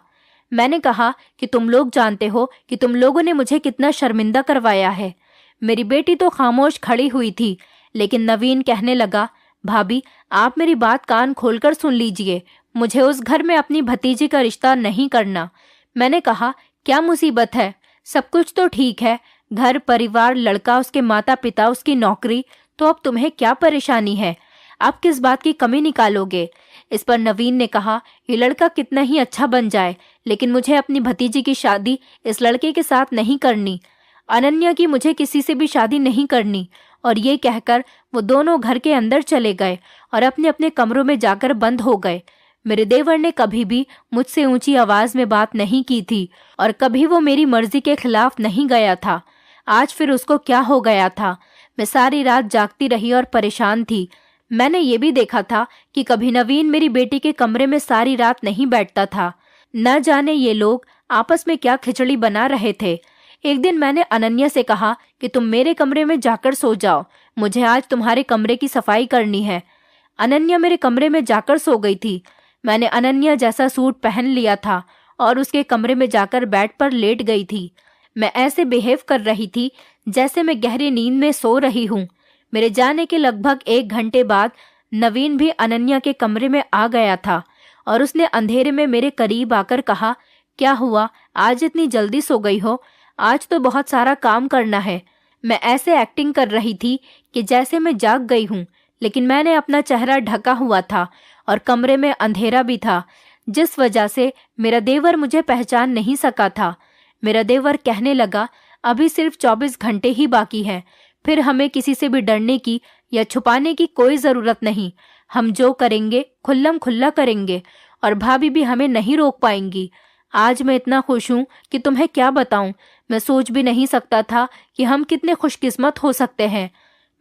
मैंने कहा कि तुम लोग जानते हो कि तुम लोगों ने मुझे कितना शर्मिंदा करवाया है। मेरी बेटी तो खामोश खड़ी हुई थी, लेकिन नवीन कहने लगा, भाभी आप मेरी बात कान खोलकर सुन लीजिए, मुझे उस घर में अपनी भतीजी का रिश्ता नहीं करना। मैंने कहा, क्या मुसीबत है? सब कुछ तो ठीक है, घर परिवार, लड़का, उसके माता पिता, उसकी नौकरी, तो अब तुम्हें क्या परेशानी है? आप किस बात की कमी निकालोगे? इस पर नवीन ने कहा, ये लड़का कितना ही अच्छा बन जाए, लेकिन मुझे अपनी भतीजी की शादी इस लड़के के साथ नहीं करनी। अनन्या की मुझे किसी से भी शादी नहीं करनी। और ये कहकर वो दोनों घर के अंदर चले गए और अपने अपने कमरों में जाकर बंद हो गए। मेरे देवर ने कभी भी मुझसे ऊंची आवाज में बात नहीं की थी और कभी वो मेरी मर्जी के खिलाफ नहीं गया था। आज फिर उसको क्या हो गया था? मैं सारी रात जागती रही और परेशान थी। मैंने ये भी देखा था कि कभी नवीन मेरी बेटी के कमरे में सारी रात नहीं बैठता था। न जाने ये लोग आपस में क्या खिचड़ी बना रहे थे। एक दिन मैंने अनन्या से कहा कि तुम मेरे कमरे में जाकर सो जाओ, मुझे आज तुम्हारे कमरे की सफाई करनी है। अनन्या मेरे कमरे में जाकर सो गई थी। मैंने अनन्या जैसा सूट पहन लिया था और उसके कमरे में जाकर बेड पर लेट गई थी। मैं ऐसे बिहेव कर रही थी जैसे मैं गहरी नींद में सो रही हूँ। मेरे जाने के लगभग 1 घंटे बाद नवीन भी अनन्या के कमरे में आ गया था और उसने अंधेरे में मेरे करीब आकर कहा, क्या हुआ, आज इतनी जल्दी सो गई हो? आज तो बहुत सारा काम करना है। मैं ऐसे एक्टिंग कर रही थी कि जैसे मैं जाग गई हूँ, लेकिन मैंने अपना चेहरा ढका हुआ था और कमरे में अंधेरा भी था, जिस वजह से मेरा देवर मुझे पहचान नहीं सका था। मेरा देवर कहने लगा, अभी सिर्फ 24 घंटे ही बाकी हैं, फिर हमें किसी से भी डरने की या छुपाने की कोई ज़रूरत नहीं। हम जो करेंगे खुल्लम खुल्ला करेंगे और भाभी भी हमें नहीं रोक पाएंगी। आज मैं इतना खुश हूँ कि तुम्हें क्या बताऊं। मैं सोच भी नहीं सकता था कि हम कितने खुशकिस्मत हो सकते हैं।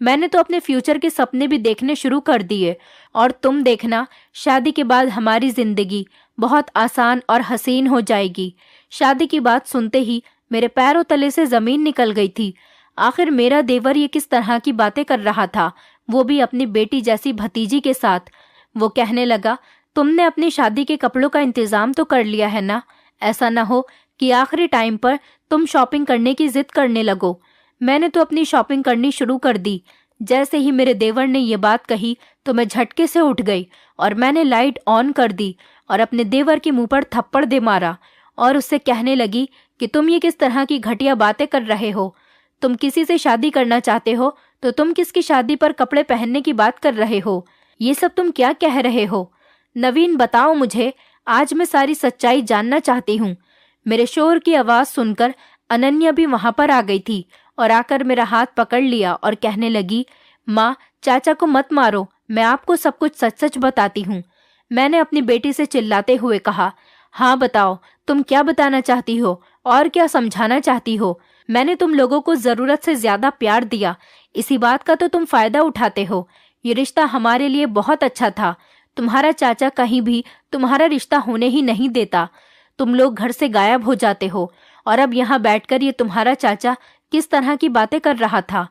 मैंने तो अपने फ्यूचर के सपने भी देखने शुरू कर दिए और तुम देखना, शादी के बाद हमारी जिंदगी बहुत आसान और हसीन हो जाएगी। शादी की बात सुनते ही मेरे पैरों तले से जमीन निकल गई थी। आखिर मेरा देवर ये किस तरह की बातें कर रहा था, वो भी अपनी बेटी जैसी भतीजी के साथ। वो कहने लगा, तुमने अपनी शादी के कपड़ों का इंतजाम तो कर लिया है ना? ऐसा ना हो कि आखिरी टाइम पर तुम शॉपिंग करने की जिद करने लगो। मैंने तो अपनी शॉपिंग करनी शुरू कर दी। जैसे ही मेरे देवर ने ये बात कही तो मैं झटके से उठ गई और मैंने लाइट ऑन कर दी और अपने देवर के मुंह पर थप्पड़ दे मारा और उससे कहने लगी कि तुम ये किस तरह की घटिया बातें कर रहे हो? तुम किसी से शादी करना चाहते हो तो तुम किसकी शादी पर कपड़े पहनने की बात कर रहे हो? ये सब तुम क्या कह रहे हो? नवीन, बताओ मुझे, आज मैं सारी सच्चाई जानना चाहती हूँ। मेरे शोर की आवाज़ सुनकर अनन्या भी वहां पर आ गई थी और आकर मेरा हाथ पकड़ लिया और कहने लगी, माँ, चाचा को मत मारो, मैं आपको सब कुछ सच सच बताती हूँ। मैंने अपनी बेटी से चिल्लाते हुए कहा, हाँ बताओ, तुम क्या बताना चाहती हो और क्या समझाना चाहती हो? मैंने तुम लोगों को जरूरत से ज्यादा प्यार दिया, इसी बात का तो तुम फायदा उठाते हो। ये रिश्ता हमारे लिए बहुत अच्छा था। तुम्हारा चाचा कहीं भी तुम्हारा रिश्ता होने ही नहीं देता। तुम लोग घर से गायब हो जाते हो और अब यहाँ बैठकर ये तुम्हारा चाचा किस तरह की बातें कर रहा था।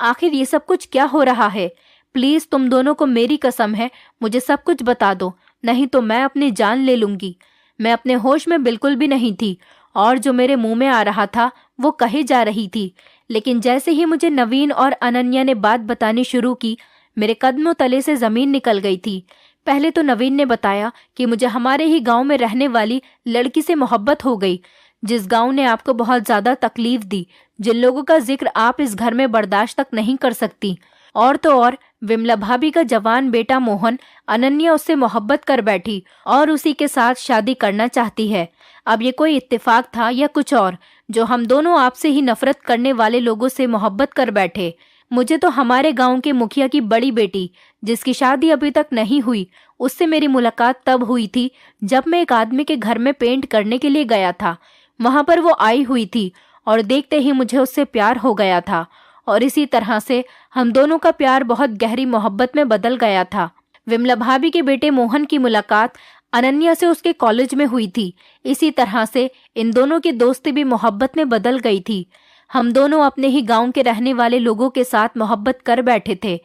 आखिर ये सब कुछ क्या हो रहा है? प्लीज तुम दोनों को मेरी कसम है, मुझे सब कुछ बता दो, नहीं तो मैं अपनी जान ले लूंगी। मैं अपने होश में बिल्कुल भी नहीं थी और जो मेरे मुंह में आ रहा था वो कहे जा रही थी। लेकिन जैसे ही मुझे नवीन और अनन्या ने बात बतानी शुरू की, मेरे कदमों तले से जमीन निकल गई थी। पहले तो नवीन ने बताया कि मुझे हमारे ही गांव में रहने वाली लड़की से मोहब्बत हो गई, जिस गांव ने आपको बहुत ज्यादा तकलीफ दी, जिन लोगों का जिक्र आप इस घर में बर्दाश्त तक नहीं कर सकती। और तो और विमला भाभी का जवान बेटा मोहन, अनन्या उससे मोहब्बत कर बैठी और उसी के साथ शादी करना चाहती है। अब ये कोई इत्तेफाक था या कुछ और, जो हम दोनों आपसे ही नफरत करने वाले लोगों से मोहब्बत कर बैठे? मुझे तो हमारे गांव के मुखिया की बड़ी बेटी, जिसकी शादी अभी तक नहीं हुई, उससे मेरी मुलाकात तब हुई थी जब मैं एक आदमी के घर में पेंट करने के लिए गया था। वहां पर वो आई हुई थी और देखते ही मुझे उससे प्यार हो गया था और इसी तरह से हम दोनों का प्यार बहुत गहरी मोहब्बत में बदल गया था। विमला भाभी के बेटे मोहन की मुलाकात अनन्या से उसके कॉलेज में हुई थी। इसी तरह से इन दोनों की दोस्ती भी मोहब्बत में बदल गई थी। हम दोनों अपने ही गांव के रहने वाले लोगों के साथ मोहब्बत कर बैठे थे,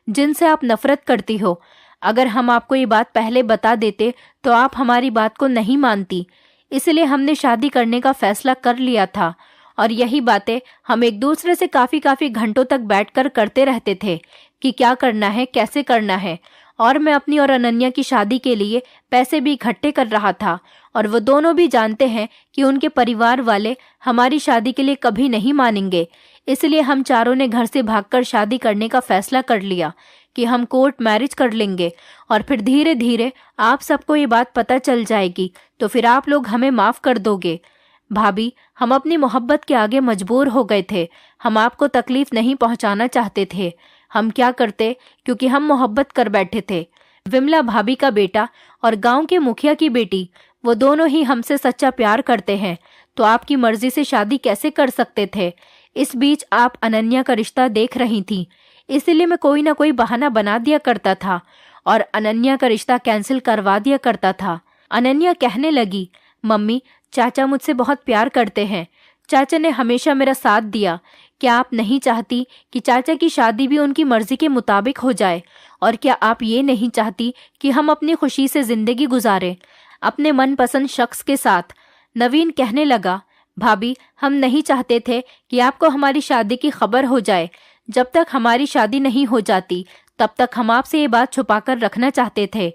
जिनसे आप नफरत करती हो। अगर हम आपको ये बात पहले बता देते तो आप हमारी बात को नहीं मानती। इसलिए हमने शादी करने का फैसला कर लिया था और यही बातें हम एक दूसरे से काफी घंटों तक बैठकर करते रहते थे कि क्या करना है, कैसे करना है। और मैं अपनी और अनन्या की शादी के लिए पैसे भी इकट्ठे कर रहा था और वो दोनों भी जानते हैं कि उनके परिवार वाले हमारी शादी के लिए कभी नहीं मानेंगे। इसलिए हम चारों ने घर से भागकर शादी करने का फैसला कर लिया कि हम कोर्ट मैरिज कर लेंगे और फिर धीरे धीरे आप सबको ये बात पता चल जाएगी तो फिर आप लोग हमें माफ कर दोगे। भाभी, हम अपनी मोहब्बत के आगे मजबूर हो गए थे। हम आपको तकलीफ नहीं पहुंचाना चाहते थे। हम क्या करते, क्योंकि हम मोहब्बत कर बैठे थे। विमला भाभी का बेटा और गांव के मुखिया की बेटी, वो दोनों ही हमसे सच्चा प्यार करते हैं, तो आपकी मर्जी से शादी कैसे कर सकते थे? इस बीच आप अनन्या का रिश्ता देख रही थी, इसलिए मैं कोई ना कोई बहाना बना दिया करता था और अनन्या का रिश्ता कैंसिल करवा दिया करता था। अनन्या कहने लगी, मम्मी, चाचा मुझसे बहुत प्यार करते हैं। चाचा ने हमेशा मेरा साथ दिया। क्या आप नहीं चाहती कि चाचा की शादी भी उनकी मर्जी के मुताबिक हो जाए? और क्या आप ये नहीं चाहती कि हम अपनी खुशी से जिंदगी गुजारें अपने मनपसंद शख्स के साथ? नवीन कहने लगा, भाभी, हम नहीं चाहते थे कि आपको हमारी शादी की खबर हो जाए। जब तक हमारी शादी नहीं हो जाती तब तक हम आपसे ये बात छुपाकर रखना चाहते थे।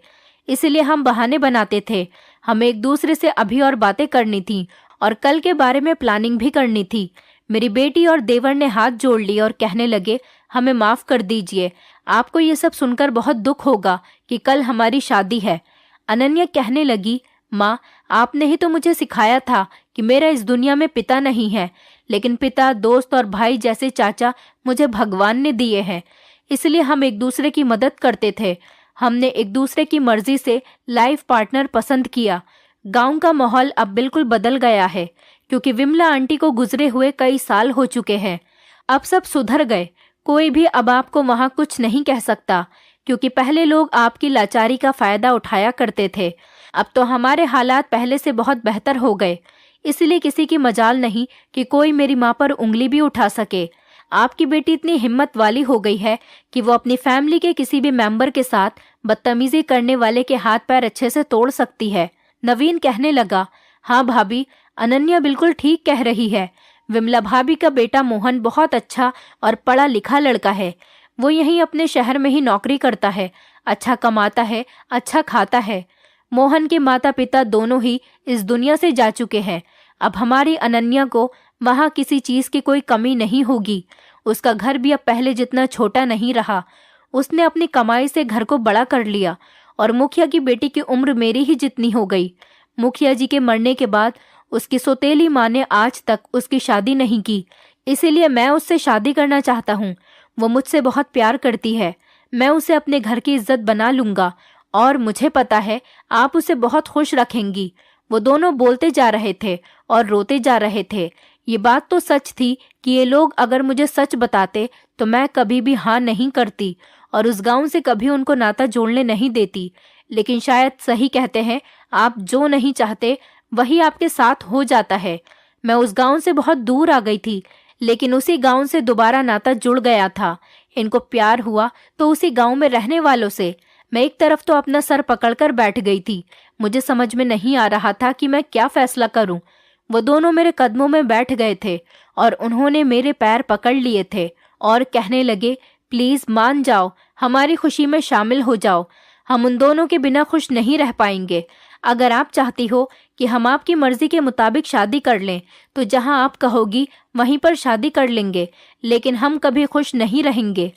इसलिए हम बहाने बनाते थे। हमें एक दूसरे से अभी और बातें करनी थी और कल के बारे में प्लानिंग भी करनी थी। मेरी बेटी और देवर ने हाथ जोड़ लिए और कहने लगे, हमें माफ कर दीजिए। आपको ये सब सुनकर बहुत दुख होगा कि कल हमारी शादी है। अनन्या कहने लगी, माँ, आपने ही तो मुझे सिखाया था कि मेरा इस दुनिया में पिता नहीं है, लेकिन पिता, दोस्त और भाई जैसे चाचा मुझे भगवान ने दिए हैं। इसलिए हम एक दूसरे की मदद करते थे। हमने एक दूसरे की मर्जी से लाइफ पार्टनर पसंद किया। गांव का माहौल अब बिल्कुल बदल गया है, क्योंकि विमला आंटी को गुजरे हुए कई साल हो चुके हैं। अब सब सुधर गए। कोई भी अब आपको वहां कुछ नहीं कह सकता, क्योंकि पहले लोग आपकी लाचारी का फायदा उठाया करते थे। अब तो हमारे हालात पहले से बहुत बेहतर हो गए। इसलिए किसी की मजाल नहीं कि कोई मेरी माँ पर उंगली भी उठा सके। आपकी बेटी इतनी हिम्मत वाली हो गई है कि वो अपनी फैमिली के किसी भी मेंबर के साथ बदतमीजी करने वाले के हाथ पैर अच्छे से तोड़ सकती है। नवीन कहने लगा, हाँ भाभी, अनन्या बिल्कुल ठीक कह रही है। विमला भाभी का बेटा मोहन बहुत अच्छा और पढ़ा लिखा लड़का है। वो यहीं अपने शहर में ही नौकरी करता है, अच्छा कमाता है, अच्छा खाता है। मोहन के माता पिता दोनों ही इस दुनिया से जा चुके हैं। अब हमारी अनन्या को वहाँ किसी चीज की कोई कमी नहीं होगी। उसका घर भी अब पहले जितना छोटा नहीं रहा। उसने अपनी कमाई से घर को बड़ा कर लिया और मुखिया की बेटी की उम्र मेरी ही जितनी हो गई। मुखिया जी के मरने के बाद उसकी सौतेली माँ ने आज तक उसकी शादी नहीं की, इसीलिए मैं उससे शादी करना चाहता हूँ। वो मुझसे बहुत प्यार करती है। मैं उसे अपने घर की इज्जत बना लूंगा और मुझे पता है आप उसे बहुत खुश रखेंगी। वो दोनों बोलते जा रहे थे और रोते जा रहे थे। ये बात तो सच थी कि ये लोग अगर मुझे सच बताते तो मैं कभी भी हाँ नहीं करती और उस गांव से कभी उनको नाता जोड़ने नहीं देती। लेकिन शायद सही कहते हैं, आप जो नहीं चाहते वही आपके साथ हो जाता है। मैं उस गांव से बहुत दूर आ गई थी, लेकिन उसी गांव से दोबारा नाता जुड़ गया था। इनको प्यार हुआ तो उसी गांव में रहने वालों से। मैं एक तरफ तो अपना सर पकड़कर बैठ गई थी। मुझे समझ में नहीं आ रहा था कि मैं क्या फैसला करूं। वो दोनों मेरे कदमों में बैठ गए थे और उन्होंने मेरे पैर पकड़ लिए थे और कहने लगे, प्लीज मान जाओ, हमारी खुशी में शामिल हो जाओ। हम उन दोनों के बिना खुश नहीं रह पाएंगे। अगर आप चाहती हो कि हम आपकी मर्जी के मुताबिक शादी कर लें तो जहां आप कहोगी वहीं पर शादी कर लेंगे, लेकिन हम कभी खुश नहीं रहेंगे।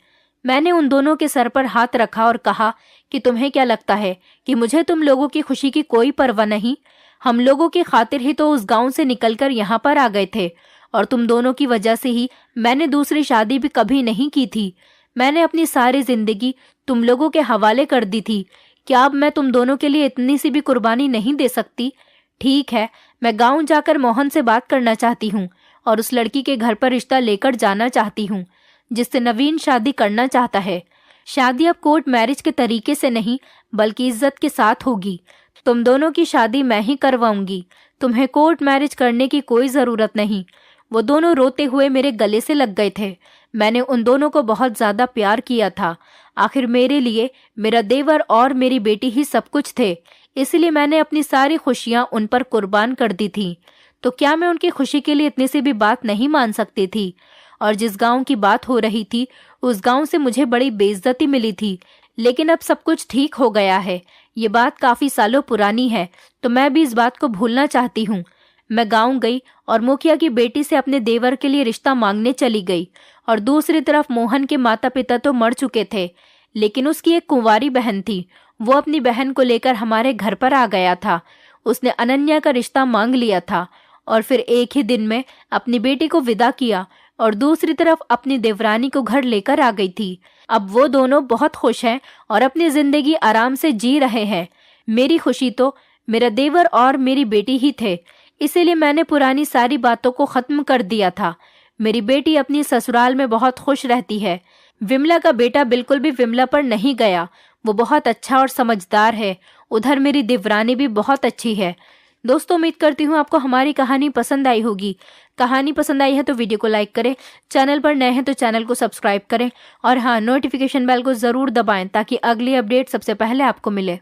मैंने उन दोनों के सर पर हाथ रखा और कहा कि तुम्हें क्या लगता है कि मुझे तुम लोगों की खुशी की कोई परवाह नहीं? हम लोगों की खातिर ही तो उस गांव से निकलकर यहाँ पर आ गए थे और तुम दोनों की वजह से ही मैंने दूसरी शादी भी कभी नहीं की थी। मैंने अपनी सारी जिंदगी तुम लोगों के हवाले कर दी थी। क्या अब मैं तुम दोनों के लिए इतनी सी भी कुर्बानी नहीं दे सकती? ठीक है, मैं गांव जाकर मोहन से बात करना चाहती हूँ और उस लड़की के घर पर रिश्ता लेकर जाना चाहती हूँ जिससे नवीन शादी करना चाहता है। शादी अब कोर्ट मैरिज के तरीके से नहीं बल्कि इज्जत के साथ होगी। तुम दोनों की शादी मैं ही करवाऊंगी। तुम्हें कोर्ट मैरिज करने की कोई जरूरत नहीं। वो दोनों रोते हुए मेरे गले से लग गए थे। मैंने उन दोनों को बहुत ज्यादा प्यार किया था। आखिर मेरे लिए मेरा देवर और मेरी बेटी ही सब कुछ थे, इसलिए मैंने अपनी सारी खुशियां उन पर कुर्बान कर दी थी। तो क्या मैं उनकी खुशी के लिए इतनी सी भी बात नहीं मान सकती थी? और जिस गांव की बात हो रही थी उस गांव से मुझे बड़ी बेइज्जती मिली थी, लेकिन अब सब कुछ ठीक हो गया है। ये बात काफी सालों पुरानी है, तो मैं भी इस बात को भूलना चाहती हूँ। मैं गांव गई और मुखिया की बेटी से अपने देवर के लिए रिश्ता मांगने चली गई। और दूसरी तरफ मोहन के माता पिता तो मर चुके थे, लेकिन उसकी एक कुंवारी बहन थी। वो अपनी बहन को लेकर हमारे घर पर आ गया था। उसने अनन्या का रिश्ता मांग लिया था और फिर एक ही दिन में अपनी बेटी को विदा किया और दूसरी तरफ अपनी देवरानी को घर लेकर आ गई थी। अब वो दोनों बहुत खुश हैं और अपनी जिंदगी आराम से जी रहे हैं। मेरी खुशी तो मेरा देवर और मेरी बेटी ही थे, इसीलिए मैंने पुरानी सारी बातों को खत्म कर दिया था। मेरी बेटी अपनी ससुराल में बहुत खुश रहती है। विमला का बेटा बिल्कुल भी विमला पर नहीं गया। वो बहुत अच्छा और समझदार है। उधर मेरी देवरानी भी बहुत अच्छी है। दोस्तों, उम्मीद करती हूँ आपको हमारी कहानी पसंद आई होगी। कहानी पसंद आई है तो वीडियो को लाइक करें, चैनल पर नए हैं तो चैनल को सब्सक्राइब करें और हाँ, नोटिफिकेशन बेल को जरूर दबाएं ताकि अगली अपडेट सबसे पहले आपको मिले।